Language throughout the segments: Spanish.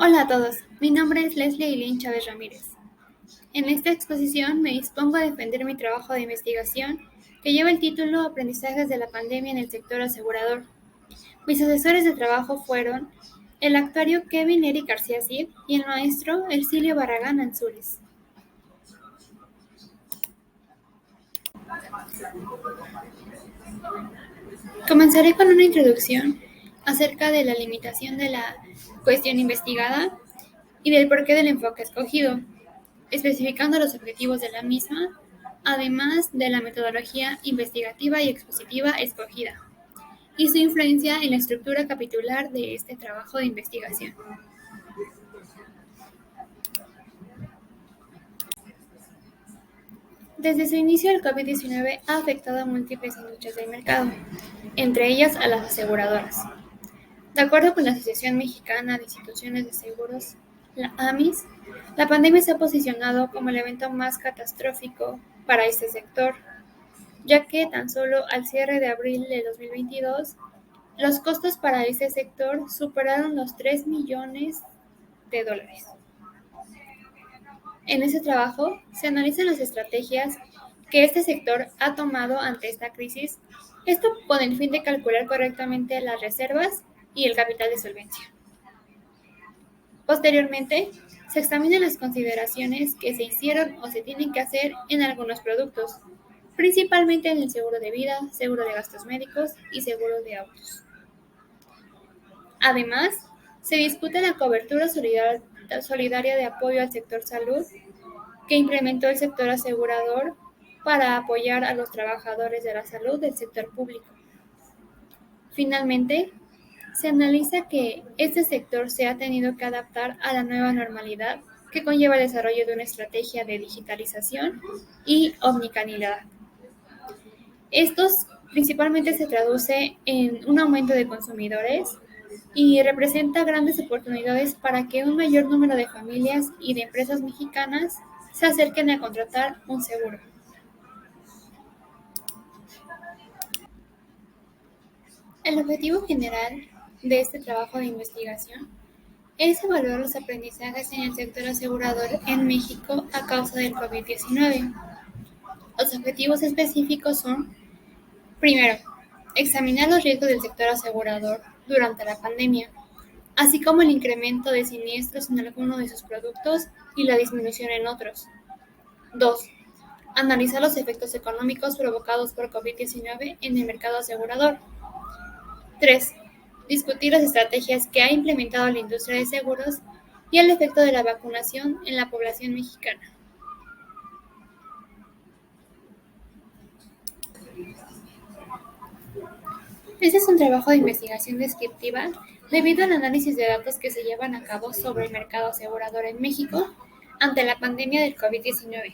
Hola a todos, mi nombre es Leslie Eileen Chávez Ramírez. En esta exposición me dispongo a defender mi trabajo de investigación que lleva el título Aprendizajes de la pandemia en el sector asegurador. Mis asesores de trabajo fueron el actuario Kevin Eric García Cid y el maestro Ercilio Barragán Ansúrez. Comenzaré con una introducción acerca de la limitación de la cuestión investigada y del porqué del enfoque escogido, especificando los objetivos de la misma, además de la metodología investigativa y expositiva escogida, y su influencia en la estructura capitular de este trabajo de investigación. Desde su inicio, el COVID-19 ha afectado a múltiples industrias del mercado, entre ellas a las aseguradoras. De acuerdo con la Asociación Mexicana de Instituciones de Seguros, la AMIS, la pandemia se ha posicionado como el evento más catastrófico para este sector, ya que tan solo al cierre de abril de 2022, los costos para este sector superaron los $3 millones. En ese trabajo se analizan las estrategias que este sector ha tomado ante esta crisis, esto con el fin de calcular correctamente las reservas y el capital de solvencia. Posteriormente, se examinan las consideraciones que se hicieron o se tienen que hacer en algunos productos, principalmente en el seguro de vida, seguro de gastos médicos y seguro de autos. Además, se discute la cobertura solidaria de apoyo al sector salud que implementó el sector asegurador para apoyar a los trabajadores de la salud del sector público. Finalmente, se analiza que este sector se ha tenido que adaptar a la nueva normalidad que conlleva el desarrollo de una estrategia de digitalización y omnicanalidad. Estos principalmente se traduce en un aumento de consumidores y representa grandes oportunidades para que un mayor número de familias y de empresas mexicanas se acerquen a contratar un seguro. El objetivo general de este trabajo de investigación es evaluar los aprendizajes en el sector asegurador en México a causa del COVID-19. Los objetivos específicos son: primero, examinar los riesgos del sector asegurador durante la pandemia, así como el incremento de siniestros en alguno de sus productos y la disminución en otros. 2. Analizar los efectos económicos provocados por COVID-19 en el mercado asegurador. 3. Discutir las estrategias que ha implementado la industria de seguros y el efecto de la vacunación en la población mexicana. Este es un trabajo de investigación descriptiva debido al análisis de datos que se llevan a cabo sobre el mercado asegurador en México ante la pandemia del COVID-19.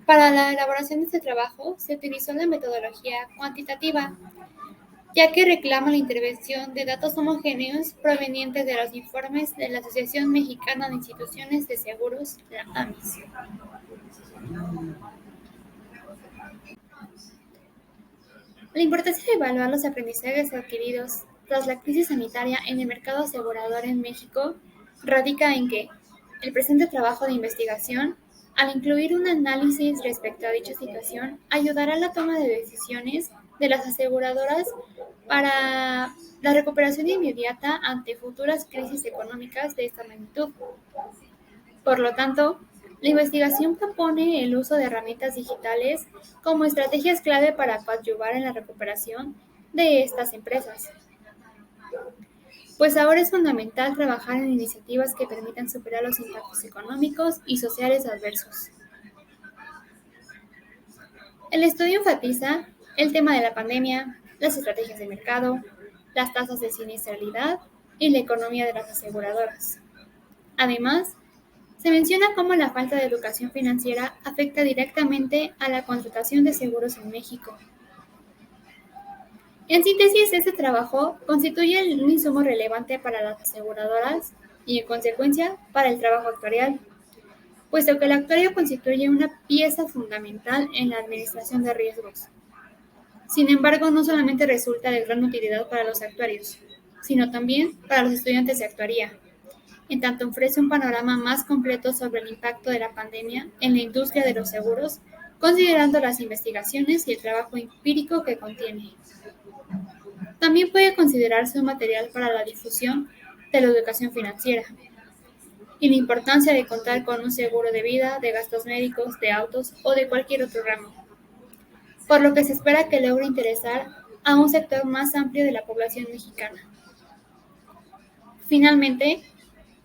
Para la elaboración de este trabajo se utilizó la metodología cuantitativa, ya que reclama la intervención de datos homogéneos provenientes de los informes de la Asociación Mexicana de Instituciones de Seguros, la AMIS. La importancia de evaluar los aprendizajes adquiridos tras la crisis sanitaria en el mercado asegurador en México radica en que el presente trabajo de investigación, al incluir un análisis respecto a dicha situación, ayudará a la toma de decisiones de las aseguradoras para la recuperación inmediata ante futuras crisis económicas de esta magnitud. Por lo tanto, la investigación propone el uso de herramientas digitales como estrategias clave para coadyuvar en la recuperación de estas empresas, pues ahora es fundamental trabajar en iniciativas que permitan superar los impactos económicos y sociales adversos. El estudio enfatiza el tema de la pandemia, las estrategias de mercado, las tasas de siniestralidad y la economía de las aseguradoras. Además, se menciona cómo la falta de educación financiera afecta directamente a la contratación de seguros en México. En síntesis, este trabajo constituye un insumo relevante para las aseguradoras y, en consecuencia, para el trabajo actuarial, puesto que el actuario constituye una pieza fundamental en la administración de riesgos. Sin embargo, no solamente resulta de gran utilidad para los actuarios, sino también para los estudiantes de actuaría, en tanto ofrece un panorama más completo sobre el impacto de la pandemia en la industria de los seguros, considerando las investigaciones y el trabajo empírico que contiene. También puede considerarse un material para la difusión de la educación financiera y la importancia de contar con un seguro de vida, de gastos médicos, de autos o de cualquier otro ramo, por lo que se espera que logre interesar a un sector más amplio de la población mexicana. Finalmente,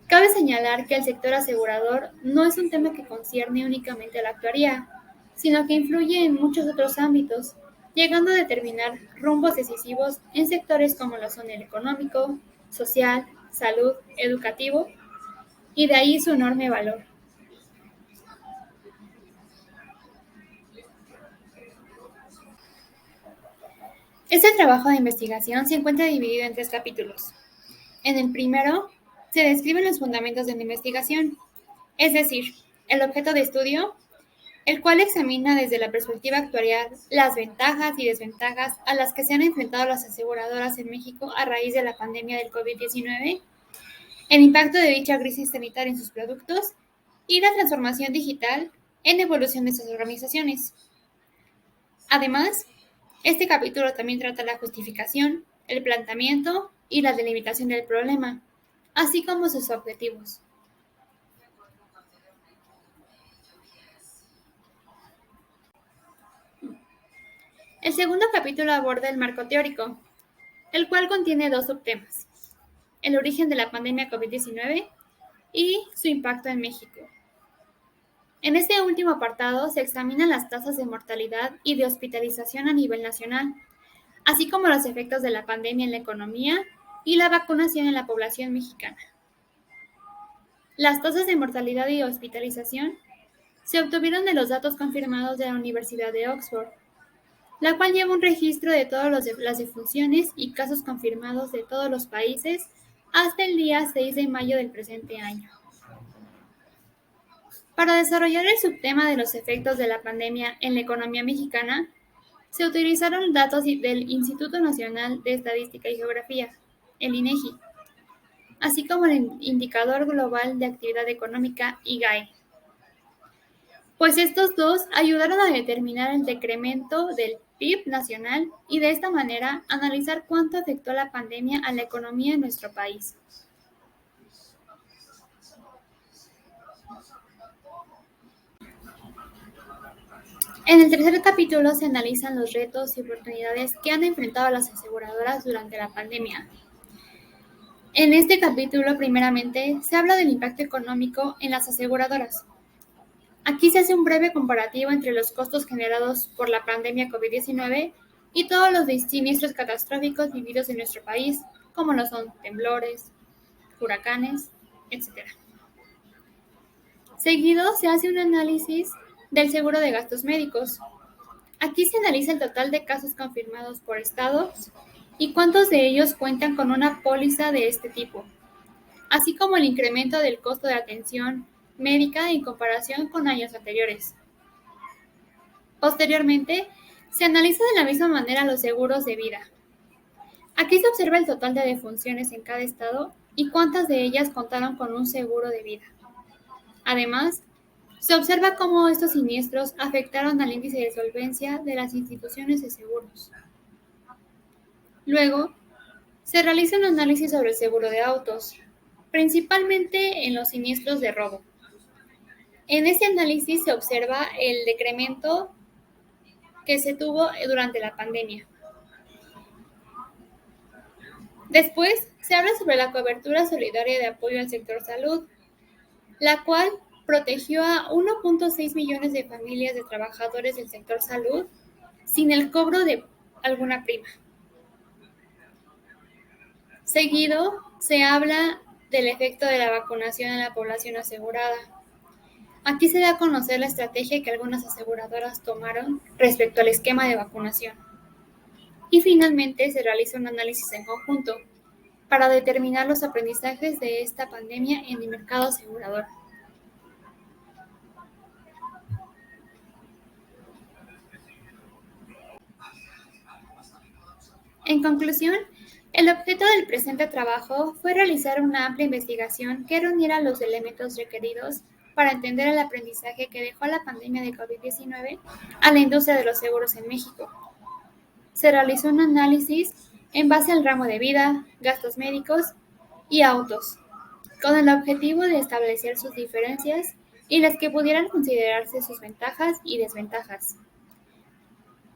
cabe señalar que el sector asegurador no es un tema que concierne únicamente a la actuaría, sino que influye en muchos otros ámbitos, llegando a determinar rumbos decisivos en sectores como lo son el económico, social, salud, educativo, y de ahí su enorme valor. Este trabajo de investigación se encuentra dividido en 3 capítulos. En el primero, se describen los fundamentos de la investigación, es decir, el objeto de estudio, el cual examina desde la perspectiva actuarial las ventajas y desventajas a las que se han enfrentado las aseguradoras en México a raíz de la pandemia del COVID-19, el impacto de dicha crisis sanitaria en sus productos y la transformación digital en la evolución de sus organizaciones. Además, este capítulo también trata la justificación, el planteamiento y la delimitación del problema, así como sus objetivos. El segundo capítulo aborda el marco teórico, el cual contiene 2 subtemas: el origen de la pandemia COVID-19 y su impacto en México. En este último apartado se examinan las tasas de mortalidad y de hospitalización a nivel nacional, así como los efectos de la pandemia en la economía y la vacunación en la población mexicana. Las tasas de mortalidad y hospitalización se obtuvieron de los datos confirmados de la Universidad de Oxford, la cual lleva un registro de todas las defunciones y casos confirmados de todos los países hasta el día 6 de mayo del presente año. Para desarrollar el subtema de los efectos de la pandemia en la economía mexicana, se utilizaron datos del Instituto Nacional de Estadística y Geografía, el INEGI, así como el Indicador Global de Actividad Económica, IGAE, pues estos dos ayudaron a determinar el decremento del PIB nacional y de esta manera analizar cuánto afectó la pandemia a la economía en nuestro país. En el tercer capítulo se analizan los retos y oportunidades que han enfrentado las aseguradoras durante la pandemia. En este capítulo, primeramente, se habla del impacto económico en las aseguradoras. Aquí se hace un breve comparativo entre los costos generados por la pandemia COVID-19 y todos los siniestros catastróficos vividos en nuestro país, como lo son temblores, huracanes, etc. Seguido, se hace un análisis del seguro de gastos médicos. Aquí se analiza el total de casos confirmados por estados y cuántos de ellos cuentan con una póliza de este tipo, así como el incremento del costo de atención médica en comparación con años anteriores. Posteriormente, se analiza de la misma manera los seguros de vida. Aquí se observa el total de defunciones en cada estado y cuántas de ellas contaron con un seguro de vida. Además, se observa cómo estos siniestros afectaron al índice de solvencia de las instituciones de seguros. Luego, se realiza un análisis sobre el seguro de autos, principalmente en los siniestros de robo. En este análisis se observa el decremento que se tuvo durante la pandemia. Después, se habla sobre la cobertura solidaria de apoyo al sector salud, la cual protegió a 1.6 millones de familias de trabajadores del sector salud sin el cobro de alguna prima. Seguido, se habla del efecto de la vacunación en la población asegurada. Aquí se da a conocer la estrategia que algunas aseguradoras tomaron respecto al esquema de vacunación. Y finalmente se realiza un análisis en conjunto para determinar los aprendizajes de esta pandemia en el mercado asegurador. En conclusión, El objeto del presente trabajo fue realizar una amplia investigación que reuniera los elementos requeridos para entender el aprendizaje que dejó la pandemia de COVID-19 a la industria de los seguros en México. Se realizó un análisis en base al ramo de vida, gastos médicos y autos, con el objetivo de establecer sus diferencias y las que pudieran considerarse sus ventajas y desventajas.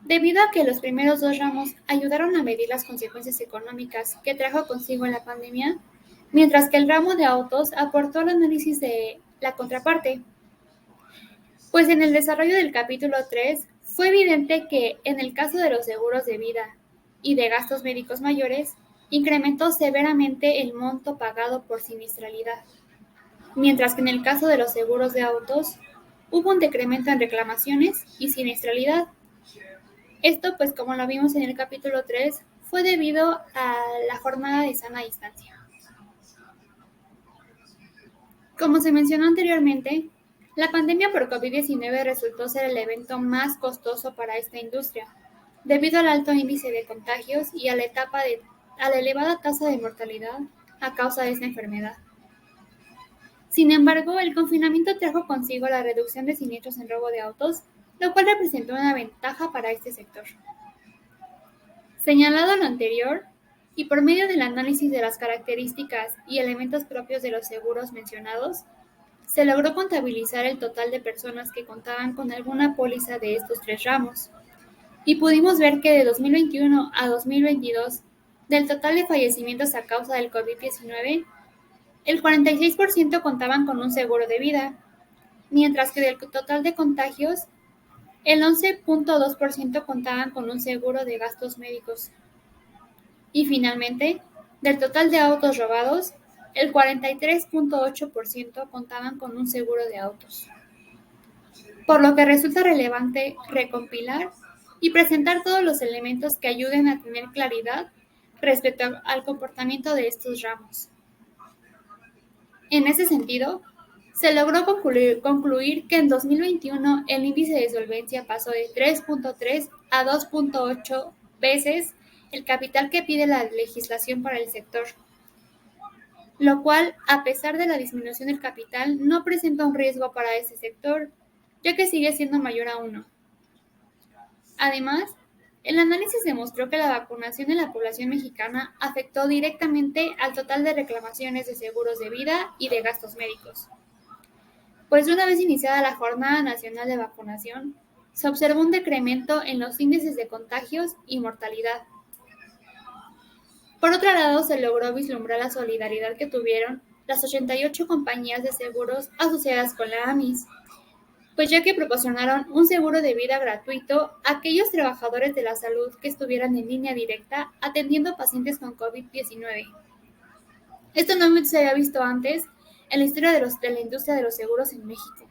Debido a que los primeros dos ramos ayudaron a medir las consecuencias económicas que trajo consigo la pandemia, mientras que el ramo de autos aportó el análisis de la contraparte, pues en el desarrollo del capítulo 3 fue evidente que en el caso de los seguros de vida y de gastos médicos mayores, incrementó severamente el monto pagado por siniestralidad, mientras que en el caso de los seguros de autos hubo un decremento en reclamaciones y siniestralidad. Esto, pues como lo vimos en el capítulo 3, fue debido a la jornada de sana distancia. Como se mencionó anteriormente, la pandemia por COVID-19 resultó ser el evento más costoso para esta industria, debido al alto índice de contagios y a la elevada tasa de mortalidad a causa de esta enfermedad. Sin embargo, el confinamiento trajo consigo la reducción de siniestros en robo de autos, lo cual representó una ventaja para este sector. Señalado lo anterior, y por medio del análisis de las características y elementos propios de los seguros mencionados, se logró contabilizar el total de personas que contaban con alguna póliza de estos tres ramos, y pudimos ver que de 2021 a 2022, del total de fallecimientos a causa del COVID-19, el 46% contaban con un seguro de vida, mientras que del total de contagios, el 11.2% contaban con un seguro de gastos médicos. Y finalmente, del total de autos robados, el 43.8% contaban con un seguro de autos. Por lo que resulta relevante recompilar y presentar todos los elementos que ayuden a tener claridad respecto al comportamiento de estos ramos. En ese sentido, se logró concluir que en 2021 el índice de solvencia pasó de 3.3 a 2.8 veces el capital que pide la legislación para el sector, lo cual, a pesar de la disminución del capital, no presenta un riesgo para ese sector, ya que sigue siendo mayor a 1. Además, el análisis demostró que la vacunación en la población mexicana afectó directamente al total de reclamaciones de seguros de vida y de gastos médicos. Pues una vez iniciada la Jornada Nacional de Vacunación, se observó un decremento en los índices de contagios y mortalidad. Por otro lado, se logró vislumbrar la solidaridad que tuvieron las 88 compañías de seguros asociadas con la AMIS, pues ya que proporcionaron un seguro de vida gratuito a aquellos trabajadores de la salud que estuvieran en línea directa atendiendo pacientes con COVID-19. Esto no se había visto antes en la historia de la industria de los seguros en México.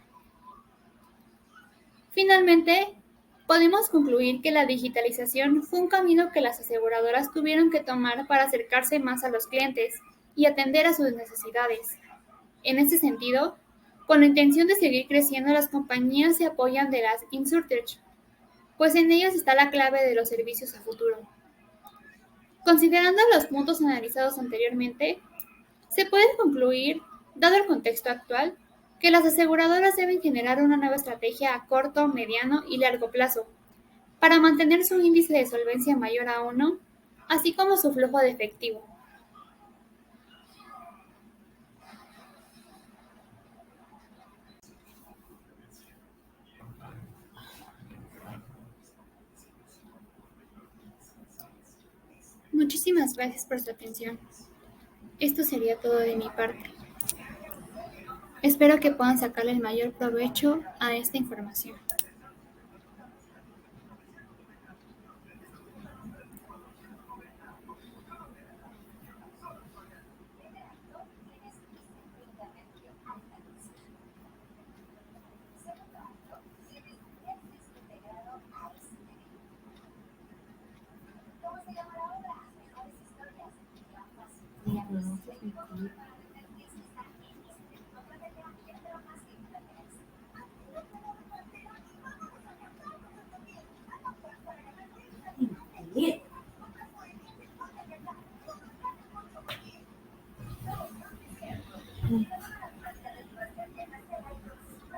Finalmente, podemos concluir que la digitalización fue un camino que las aseguradoras tuvieron que tomar para acercarse más a los clientes y atender a sus necesidades. En ese sentido, con la intención de seguir creciendo, las compañías se apoyan de las InsurTech, pues en ellas está la clave de los servicios a futuro. Considerando los puntos analizados anteriormente, se puede concluir, dado el contexto actual, que las aseguradoras deben generar una nueva estrategia a corto, mediano y largo plazo para mantener su índice de solvencia mayor a 1, así como su flujo de efectivo. Muchísimas gracias por su atención. Esto sería todo de mi parte. Espero que puedan sacarle el mayor provecho a esta información.